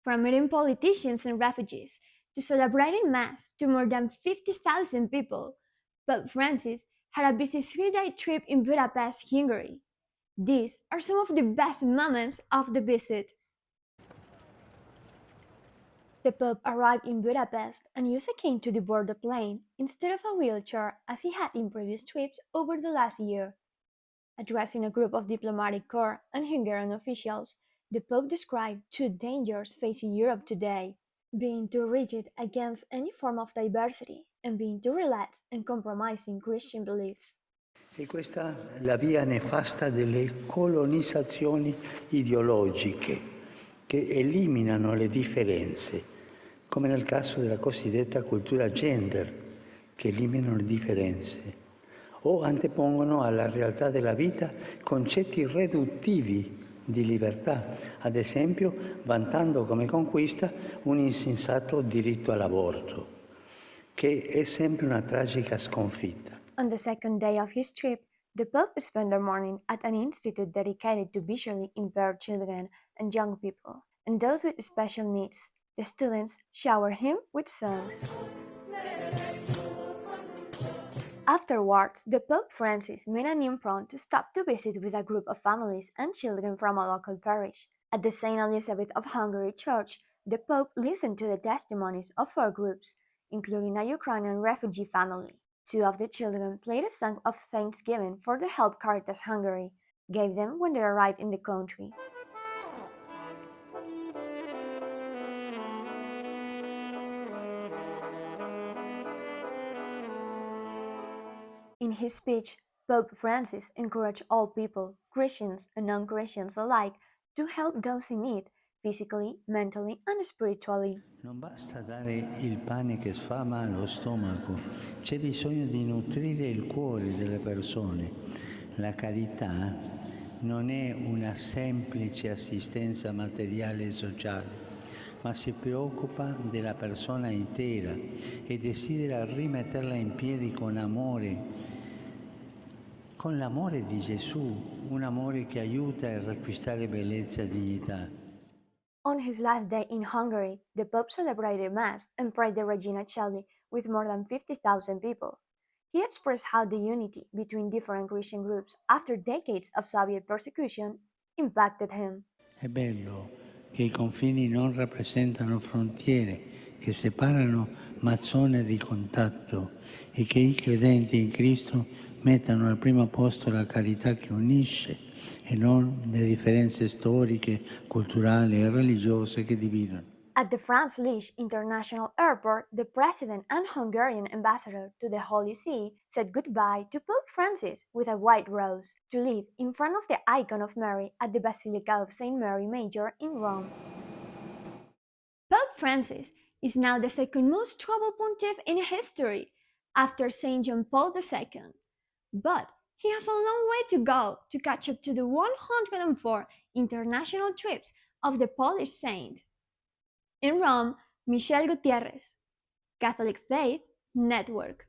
From meeting politicians and refugees to celebrating Mass to more than 50,000 people, Pope Francis had a busy 3-day trip in Budapest, Hungary. These are some of the best moments of the visit. The Pope arrived in Budapest and used a cane to board the plane instead of a wheelchair as he had in previous trips over the last year. Addressing a group of diplomatic corps and Hungarian officials, the Pope described two dangers facing Europe today: being too rigid against any form of diversity and being too relaxed and compromising Christian beliefs. E questa è la via nefasta delle colonizzazioni ideologiche che eliminano le differenze, come nel caso della cosiddetta cultura gender, che eliminano le differenze, o antepongono alla realtà della vita concetti riduttivi di libertà, ad esempio vantando come conquista un insensato diritto all'aborto, che è sempre una tragica sconfitta. On the second day of his trip, the Pope spent the morning at an institute dedicated to visually impaired children and young people, and those with special needs. The students showered him with songs. Afterwards, the Pope Francis made an impromptu stop to visit with a group of families and children from a local parish. At the St. Elizabeth of Hungary church, the Pope listened to the testimonies of 4 groups, including a Ukrainian refugee family. 2 of the children played a song of thanksgiving for the help Caritas Hungary gave them when they arrived in the country. In his speech, Pope Francis encouraged all people, Christians and non-Christians alike, to help those in need, physically, mentally, and spiritually. Non basta dare il pane che sfama allo stomaco, c'è bisogno di nutrire il cuore delle persone. La carità non è una semplice assistenza materiale e sociale, ma si preoccupa della persona intera e desidera rimetterla in piedi con l'amore di Gesù, un amore che aiuta a riacquistare bellezza e dignità. On his last day in Hungary, the Pope celebrated Mass and prayed the Regina Coeli with more than 50,000 people. He expressed how the unity between different Christian groups after decades of Soviet persecution impacted him. È bello che i confini non rappresentano frontiere che separano ma zone di contatto e che i credenti in Cristo mettano al primo posto la carità che unisce e non le differenze storiche, culturali e religiose che dividono. At the Franz-Liszt International Airport, the President and Hungarian ambassador to the Holy See said goodbye to Pope Francis with a white rose to leave in front of the icon of Mary at the Basilica of St. Mary Major in Rome. Pope Francis is now the second most troubled pontiff in history, after St. John Paul II. But he has a long way to go to catch up to the 104 international trips of the Polish saint. In Rome, Michelle Gutierrez, Catholic Faith Network.